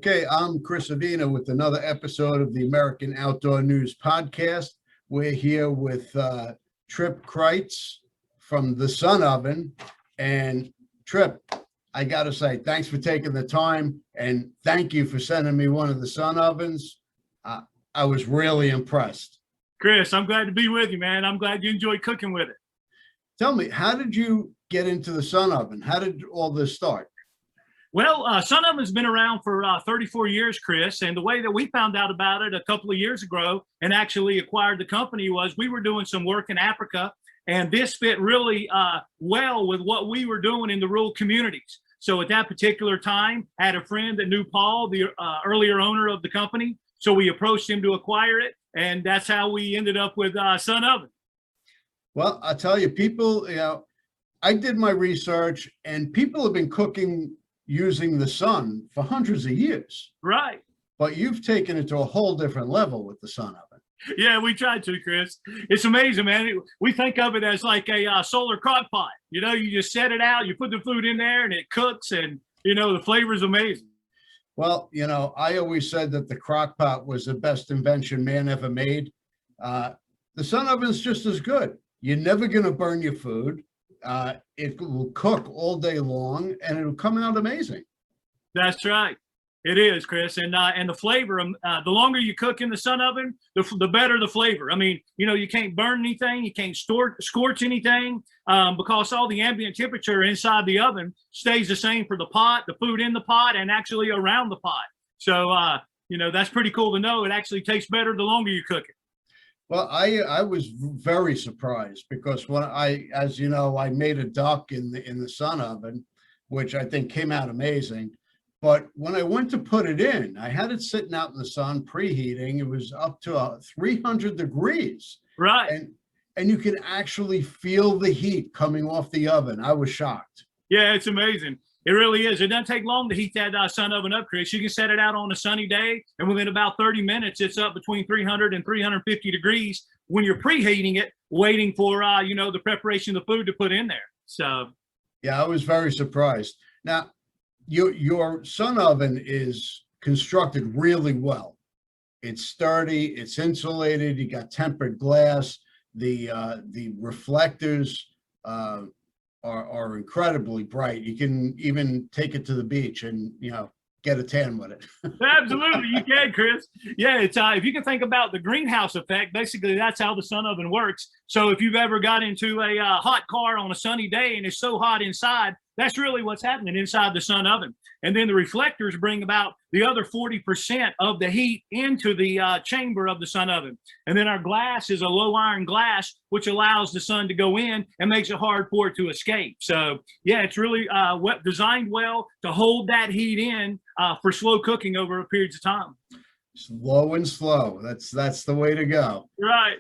Okay, I'm Chris Avina with another episode of the American Outdoor News Podcast. We're here with Trip Kreitz from the Sun Oven. And Trip, I got to say, thanks for taking the time, and thank you for sending me one of the Sun Ovens. I was really impressed. Chris, I'm glad to be with you, man. I'm glad you enjoy cooking with it. Tell me, how did you get into the Sun Oven? How did all this start? Well, Sun Oven's been around for 34 years, Chris, and the way that we found out about it a couple of years ago and actually acquired the company was we were doing some work in Africa, and this fit really well with what we were doing in the rural communities. So at that particular time, I had a friend that knew Paul, the earlier owner of the company, so we approached him to acquire it, and that's how we ended up with Sun Oven. Well, I'll tell you, people, I did my research, and people have been cooking using the sun for hundreds of years. Right. But you've taken it to a whole different level with the Sun Oven. Yeah, we tried to, Chris. It's amazing, man. We think of it as like a solar crock pot. You just set it out, you put the food in there, and it cooks, and, the flavor is amazing. Well, I always said that the crock pot was the best invention man ever made. The Sun Oven's just as good. You're never going to burn your food. It will cook all day long, and it'll come out amazing. That's right. It is, Chris. And the flavor, the longer you cook in the Sun Oven, the better the flavor. I mean, you can't burn anything. You can't scorch anything because all the ambient temperature inside the oven stays the same for the pot, the food in the pot, and actually around the pot. So, that's pretty cool to know. It actually tastes better the longer you cook it. Well, I was very surprised because when as you know, I made a duck in the Sun Oven, which I think came out amazing. But when I went to put it in, I had it sitting out in the sun preheating. It was up to 300 degrees. Right. And you can actually feel the heat coming off the oven. I was shocked. Yeah, it's amazing. It really is. It doesn't take long to heat that Sun Oven up, Chris. You can set it out on a sunny day, and within about 30 minutes, it's up between 300 and 350 degrees when you're preheating it, waiting for, the preparation of the food to put in there. So, yeah, I was very surprised. Now, your Sun Oven is constructed really well. It's sturdy, it's insulated, you got tempered glass, the reflectors are incredibly bright. You can even take it to the beach and get a tan with it. Absolutely, you can, Chris. Yeah, it's if you can think about the greenhouse effect, basically that's how the Sun Oven works. So if you've ever got into a hot car on a sunny day and it's so hot inside, that's really what's happening inside the Sun Oven. And then the reflectors bring about the other 40% of the heat into the chamber of the Sun Oven. And then our glass is a low iron glass, which allows the sun to go in and makes it hard for it to escape. So yeah, it's really designed well to hold that heat in for slow cooking over periods of time. Slow and slow. That's the way to go. Right.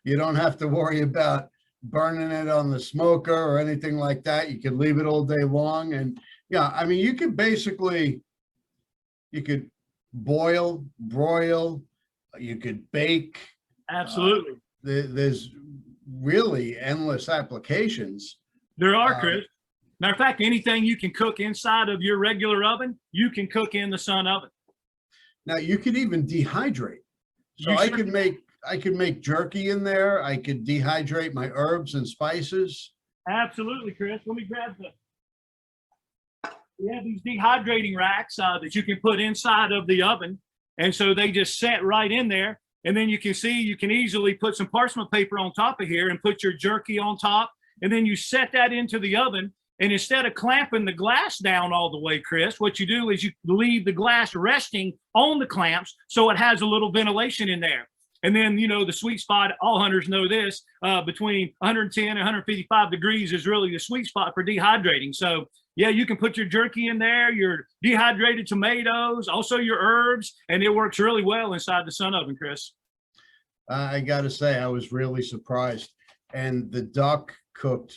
You don't have to worry about burning it on the smoker or anything like that. You could leave it all day long. And yeah, I mean, you could boil, broil, you could bake. Absolutely. There's really endless applications. There are, Chris. Matter of fact, anything you can cook inside of your regular oven, you can cook in the Sun Oven. Now you could even dehydrate. So I could make jerky in there. I could dehydrate my herbs and spices. Absolutely, Chris. Let me grab we have these dehydrating racks that you can put inside of the oven. And so they just set right in there. And then you can easily put some parchment paper on top of here and put your jerky on top. And then you set that into the oven. And instead of clamping the glass down all the way, Chris, what you do is you leave the glass resting on the clamps so it has a little ventilation in there. And then, the sweet spot, all hunters know this, between 110 and 155 degrees is really the sweet spot for dehydrating. So, yeah, you can put your jerky in there, your dehydrated tomatoes, also your herbs, and it works really well inside the Sun Oven, Chris. I got to say, I was really surprised. And the duck cooked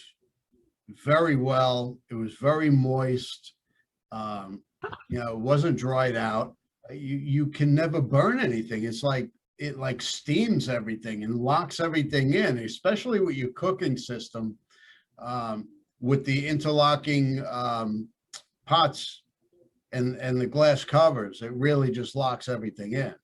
very well. It was very moist. It wasn't dried out. You can never burn anything. It's like it steams everything and locks everything in, especially with your cooking system. With the interlocking pots, and the glass covers, it really just locks everything in.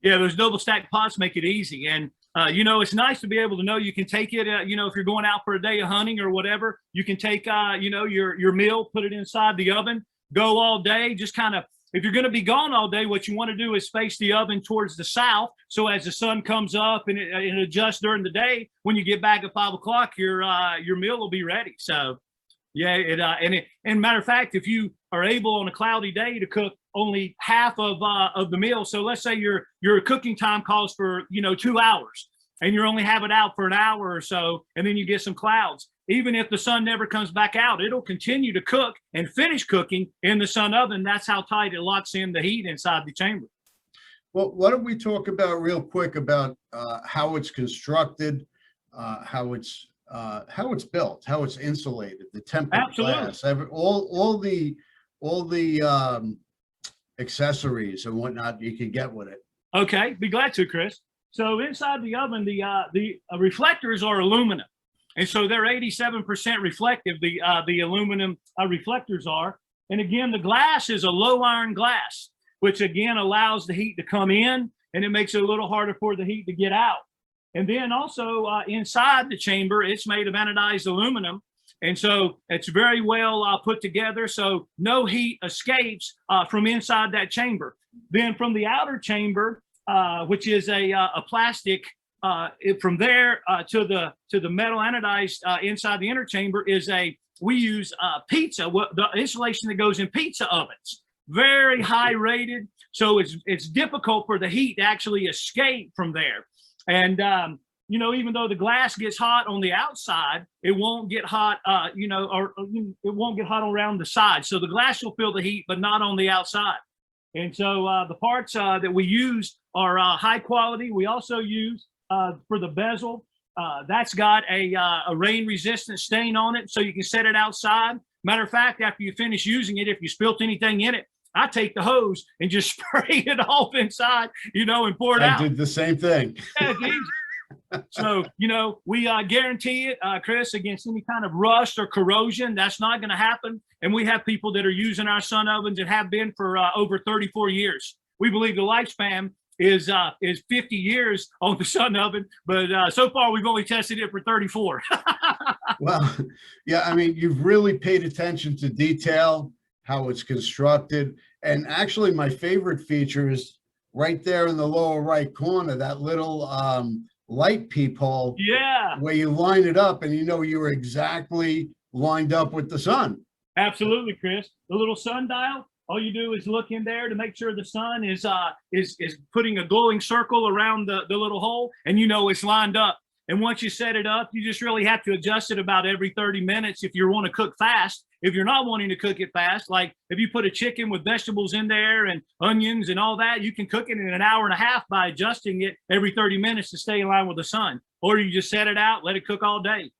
Yeah, those double stack pots make it easy. And, you know, it's nice to be able to know you can take it, you know, if you're going out for a day of hunting or whatever, you can take, you know, your meal, put it inside the oven, go all day, just kind of, if you're going to be gone all day, what you want to do is face the oven towards the south. So as the sun comes up and it adjusts during the day, when you get back at 5 o'clock, your meal will be ready. So yeah, and matter of fact, if you are able on a cloudy day to cook only half of the meal, so let's say your cooking time calls for, you know, 2 hours, and you only have it out for an hour or so, and then you get some clouds. Even if the sun never comes back out, it'll continue to cook and finish cooking in the sun oven. That's how tight it locks in the heat inside the chamber. Well, why don't we talk about real quick about how it's constructed, how it's built, how it's insulated, the tempered glass, all the accessories and whatnot you can get with it. Okay, be glad to, Chris. So inside the oven, the reflectors are aluminum, and so they're 87% reflective. The aluminum reflectors are, and again, the glass is a low iron glass, which again allows the heat to come in, and it makes it a little harder for the heat to get out. And then also inside the chamber, it's made of anodized aluminum. And so it's very well put together. So no heat escapes from inside that chamber. Then from the outer chamber, which is a plastic, from there to the metal anodized inside the inner chamber is we use pizza, the insulation that goes in pizza ovens. Very high rated. So it's difficult for the heat to actually escape from there. And, you know, even though the glass gets hot on the outside, it won't get hot, you know, or it won't get hot around the side. So the glass will feel the heat, but not on the outside. And so the parts that we use are high quality. We also use for the bezel, that's got a rain resistant stain on it, so you can set it outside. Matter of fact, after you finish using it, if you spilt anything in it, I take the hose and just spray it off inside, you know, and pour it out. I did the same thing. Yeah, it's easy. So, you know, we guarantee it, Chris, against any kind of rust or corrosion. That's not going to happen. And we have people that are using our sun ovens and have been for over 34 years. We believe the lifespan is 50 years on the sun oven, but so far we've only tested it for 34. Well, yeah, I mean, you've really paid attention to detail, how it's constructed. And actually my favorite feature is right there in the lower right corner, that little light peephole. Yeah. Where you line it up and you know you're exactly lined up with the sun. Absolutely, Chris. The little sundial, all you do is look in there to make sure the sun is putting a glowing circle around the little hole, and you know it's lined up. And once you set it up, you just really have to adjust it about every 30 minutes if you want to cook fast. If you're not wanting to cook it fast, like if you put a chicken with vegetables in there and onions and all that, you can cook it in an hour and a half by adjusting it every 30 minutes to stay in line with the sun. Or you just set it out, let it cook all day.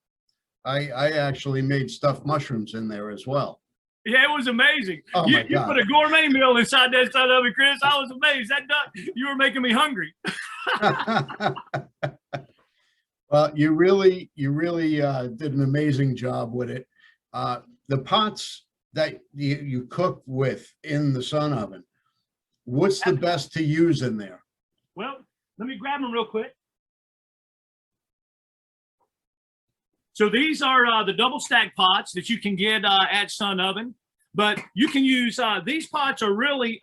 I actually made stuffed mushrooms in there as well. Yeah, it was amazing. Oh You put a gourmet meal inside that sun oven, Chris. I was amazed. You were making me hungry. Well, you really did an amazing job with it. The pots that you cook with in the sun oven, what's the best to use in there? Well, let me grab them real quick. So these are the double stack pots that you can get at Sun Oven, but you can use these pots are really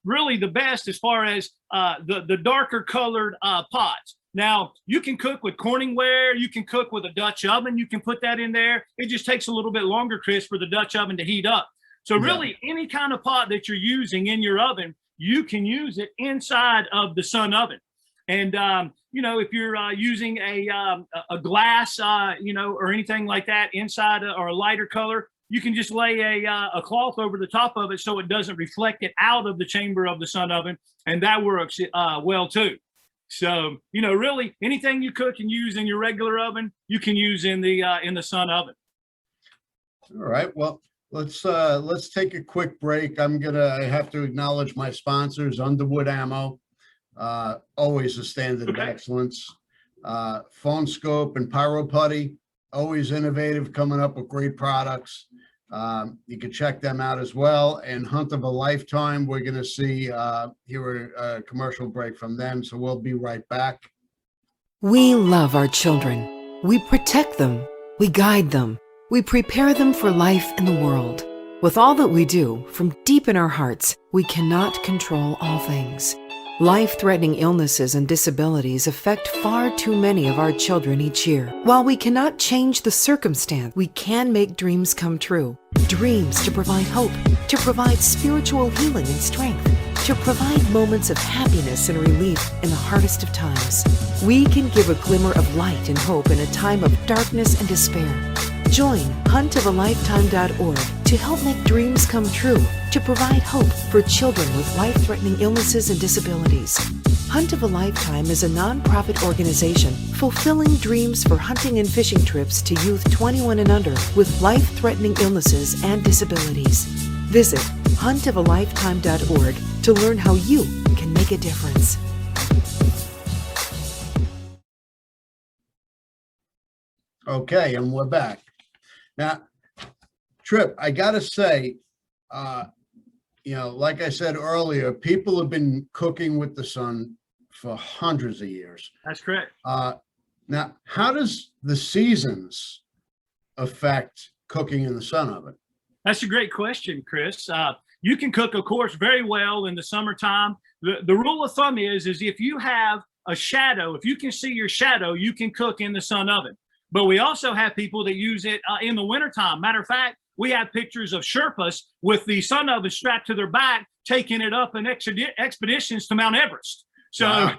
the best as far as the darker colored pots. Now, you can cook with Corningware, you can cook with a Dutch oven, you can put that in there. It just takes a little bit longer, Chris, for the Dutch oven to heat up. So really, any kind of pot that you're using in your oven, you can use it inside of the Sun Oven. And, you know, if you're using a glass, you know, or anything like that inside or a lighter color, you can just lay a cloth over the top of it so it doesn't reflect it out of the chamber of the Sun Oven. And that works well, too. So, you know, really anything you cook and use in your regular oven, you can use in the Sun Oven. All right. Well, let's take a quick break. I have to acknowledge my sponsors, Underwood Ammo, always a standard of excellence. Phone Scope and Pyro Putty, always innovative, coming up with great products. You can check them out as well. And Hunt of a Lifetime, we're going to see hear a commercial break from them. So we'll be right back. We love our children. We protect them. We guide them. We prepare them for life in the world. With all that we do, from deep in our hearts, we cannot control all things. Life-threatening illnesses and disabilities affect far too many of our children each year. While we cannot change the circumstance, we can make dreams come true. Dreams to provide hope, to provide spiritual healing and strength, to provide moments of happiness and relief in the hardest of times. We can give a glimmer of light and hope in a time of darkness and despair. Join huntofalifetime.org to help make dreams come true, to provide hope for children with life-threatening illnesses and disabilities. Hunt of a Lifetime is a non-profit organization fulfilling dreams for hunting and fishing trips to youth 21 and under with life-threatening illnesses and disabilities. Visit huntofalifetime.org to learn how you can make a difference. Okay, and we're back. Now, Trip, I gotta say, like I said earlier, people have been cooking with the sun for hundreds of years. That's correct. Now, how does the seasons affect cooking in the sun oven? That's a great question, Chris. You can cook, of course, very well in the summertime. The rule of thumb is if you have a shadow, if you can see your shadow, you can cook in the sun oven. But we also have people that use it in the wintertime. Matter of fact, we have pictures of Sherpas with the sun oven strapped to their back, taking it up in expeditions to Mount Everest. So, Wow.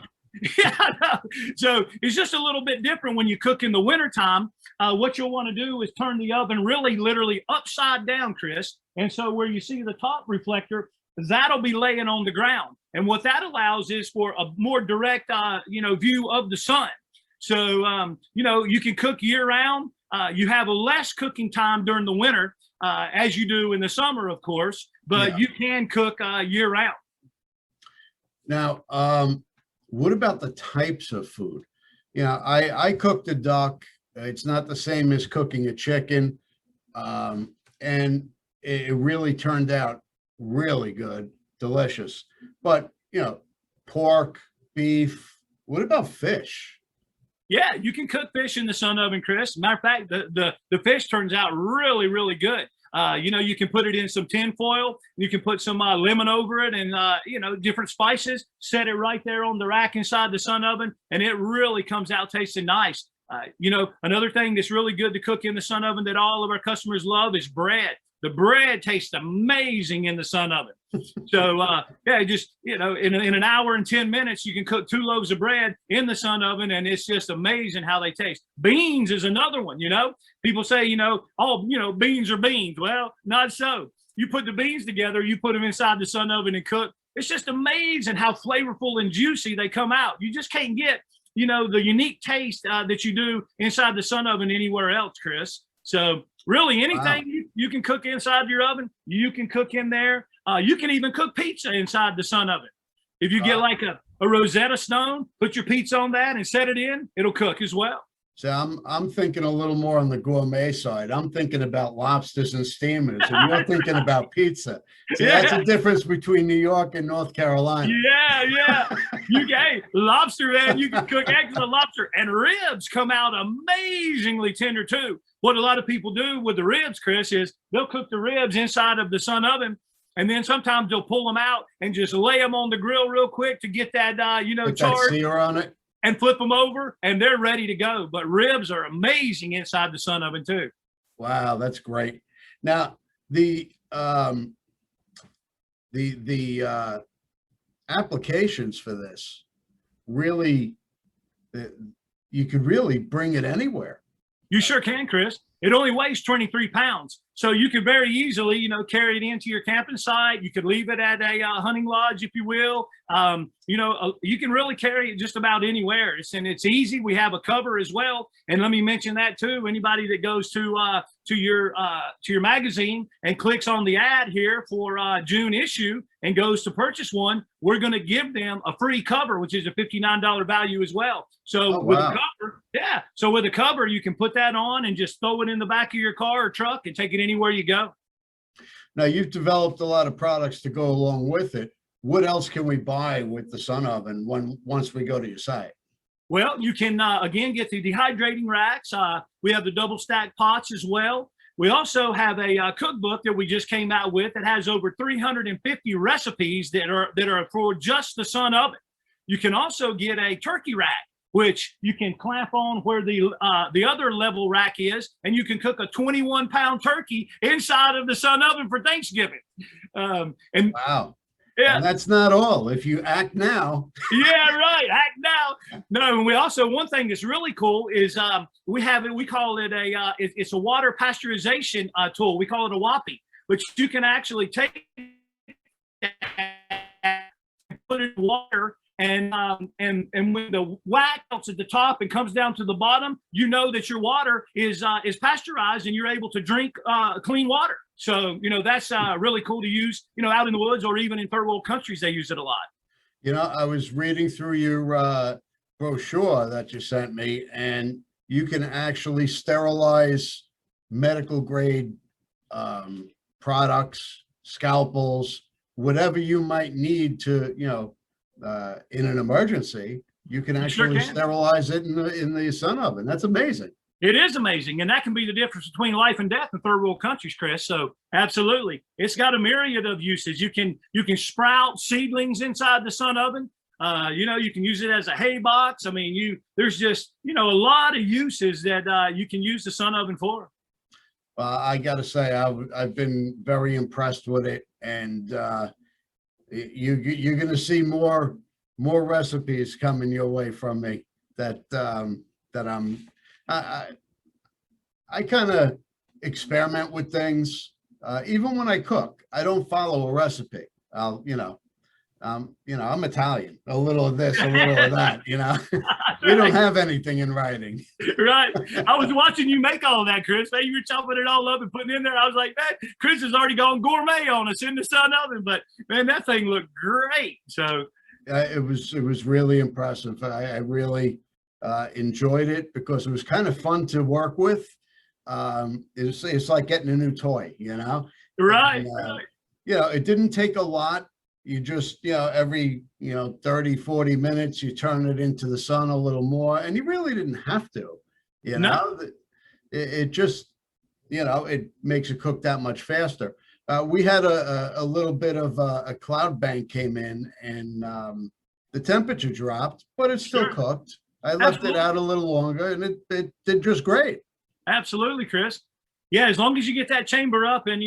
yeah, no. So it's just a little bit different when you cook in the wintertime. What you'll want to do is turn the oven really literally upside down, Chris. And so where you see the top reflector, that'll be laying on the ground. And what that allows is for a more direct, view of the sun. So, you can cook year round. You have a less cooking time during the winter, as you do in the summer, of course, but you can cook year round. Now, what about the types of food? I cooked a duck. It's not the same as cooking a chicken. And it really turned out really good, delicious. But, pork, beef, what about fish? Yeah, you can cook fish in the sun oven, Chris. Matter of fact, the fish turns out really, really good. You can put it in some tin foil. You can put some lemon over it and, different spices, set it right there on the rack inside the sun oven, and it really comes out tasting nice. Another thing that's really good to cook in the sun oven that all of our customers love is bread. The bread tastes amazing in the sun oven. So, in an hour and 10 minutes, you can cook 2 loaves of bread in the sun oven, and it's just amazing how they taste. Beans is another one, People say, beans are beans. Well, not so. You put the beans together, you put them inside the sun oven and cook. It's just amazing how flavorful and juicy they come out. You just can't get, the unique taste that you do inside the sun oven anywhere else, Chris. So really anything you can cook inside your oven, you can cook in there. You can even cook pizza inside the sun oven. If you get like a Rosetta Stone, put your pizza on that and set it in, it'll cook as well. So I'm thinking a little more on the gourmet side. I'm thinking about lobsters and steamers, and you're thinking about pizza. So that's the difference between New York and North Carolina. Yeah. Lobster, man, you can cook excellent lobster. And ribs come out amazingly tender too. What a lot of people do with the ribs, Chris, is they'll cook the ribs inside of the sun oven, and then sometimes they'll pull them out and just lay them on the grill real quick to get that, Put charred. that sear on it. And flip them over, and they're ready to go. But ribs are amazing inside the sun oven too. Wow, that's great. Now, the applications for this really, you could really bring it anywhere. You sure can, Chris. It only weighs 23 pounds. So you could very easily, carry it into your camping site. You could leave it at a hunting lodge, if you will. You can really carry it just about anywhere. It's easy. We have a cover as well. And let me mention that too. Anybody that goes to your magazine and clicks on the ad here for June issue and goes to purchase one, we're going to give them a free cover, which is a $59 value as well. So with the cover, Yeah. So with a cover, you can put that on and just throw it in the back of your car or truck and take it anywhere you go. Now, you've developed a lot of products to go along with it. What else can we buy with the Sun Oven once we go to your site? Well, you can, again, get the dehydrating racks. We have the double stack pots as well. We also have a cookbook that we just came out with that has over 350 recipes that are for just the Sun Oven. You can also get a turkey rack, which you can clamp on where the other level rack is, and you can cook a 21-pound turkey inside of the Sun Oven for Thanksgiving. And Wow. yeah, And that's not all. If you act now. yeah, right. Act now. No, and we also, one thing that's really cool is we call it it's a water pasteurization tool. We call it a WAPI, which you can actually take and put it in water. And when the wax melts at the top and comes down to the bottom, you know that your water is pasteurized and you're able to drink clean water. So, that's really cool to use, out in the woods or even in third world countries, they use it a lot. I was reading through your brochure that you sent me, and you can actually sterilize medical grade products, scalpels, whatever you might need to, in an emergency. You can actually sterilize it in the Sun Oven. That's amazing. It is amazing. And that can be the difference between life and death in third world countries, Chris. So absolutely. It's got a myriad of uses. You can sprout seedlings inside the Sun Oven. You can use it as a hay box. I mean, there's just, a lot of uses that you can use the Sun Oven for. I got to say, I've been very impressed with it. And you're going to see more recipes coming your way from me that I kind of experiment with things. Even when I cook, I don't follow a recipe. I'm Italian, a little of this, a little of that, we don't have anything in writing. Right. I was watching you make all of that, Chris. You were chopping it all up and putting it in there. I was like, man, Chris has already gone gourmet on us in the Sun Oven, but man, that thing looked great. So it was really impressive. I really enjoyed it because it was kind of fun to work with. It's like getting a new toy, Right. And, it didn't take a lot. You just, every, 30, 40 minutes, you turn it into the sun a little more, and you really didn't have to, No. It just, it makes it cook that much faster. We had a little bit of a cloud bank came in, and the temperature dropped, but it still cooked. I left it out a little longer, and it did just great. Absolutely, Chris. Yeah, as long as you get that chamber up and,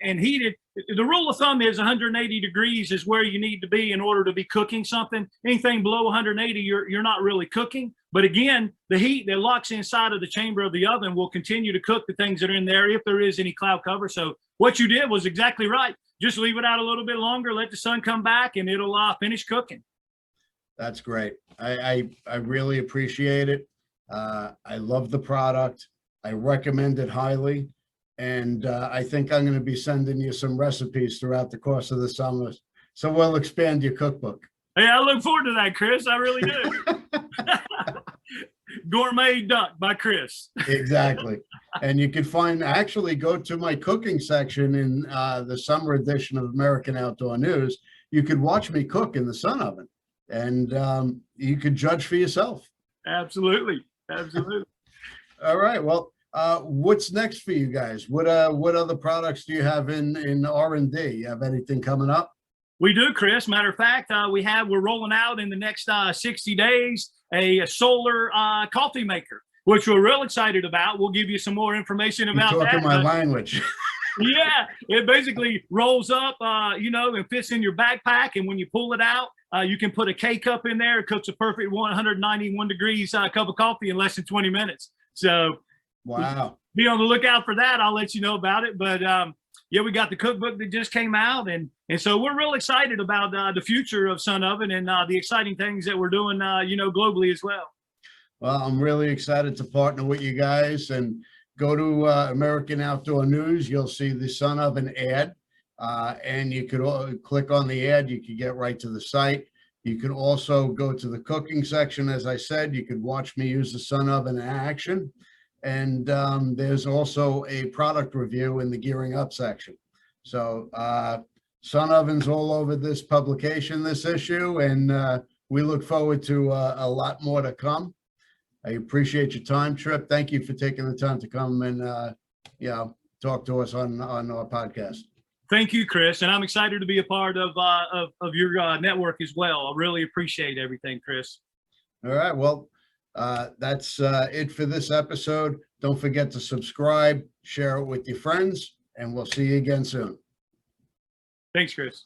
and heated, the rule of thumb is 180 degrees is where you need to be in order to be cooking something. Anything below 180, you're not really cooking. But again, the heat that locks inside of the chamber of the oven will continue to cook the things that are in there if there is any cloud cover. So what you did was exactly right. Just leave it out a little bit longer, let the sun come back, and it'll finish cooking. That's great. I really appreciate it. I love the product. I recommend it highly. And I think I'm going to be sending you some recipes throughout the course of the summer. So we'll expand your cookbook. Hey, I look forward to that, Chris. I really do. Gourmet Duck by Chris. Exactly. And you can actually go to my cooking section in the summer edition of American Outdoor News. You could watch me cook in the Sun Oven, and you could judge for yourself. Absolutely. Absolutely. All right. Well, what's next for you guys? What other products do you have in R&D? You have anything coming up? We do, Chris. Matter of fact, we're rolling out in the next 60 days a solar coffee maker, which we're real excited about. We'll give you some more information about that. You're talking my language. Yeah, it basically rolls up, and fits in your backpack. And when you pull it out, you can put a K-cup in there. It cooks a perfect 191 degrees cup of coffee in less than 20 minutes. So wow. Be on the lookout for that. I'll let you know about it. But we got the cookbook that just came out. And so we're real excited about the future of Sun Oven and the exciting things that we're doing, globally as well. Well, I'm really excited to partner with you guys, and go to American Outdoor News. You'll see the Sun Oven ad, and you could click on the ad. You could get right to the site. You can also go to the cooking section. As I said, you could watch me use the sun oven in action. And there's also a product review in the gearing up section. So sun ovens all over this publication, this issue, and we look forward to a lot more to come. I appreciate your time, Trip. Thank you for taking the time to come and talk to us on our podcast. Thank you, Chris, and I'm excited to be a part of your network as well. I really appreciate everything, Chris. All right, well, that's it for this episode. Don't forget to subscribe, share it with your friends, and we'll see you again soon. Thanks, Chris.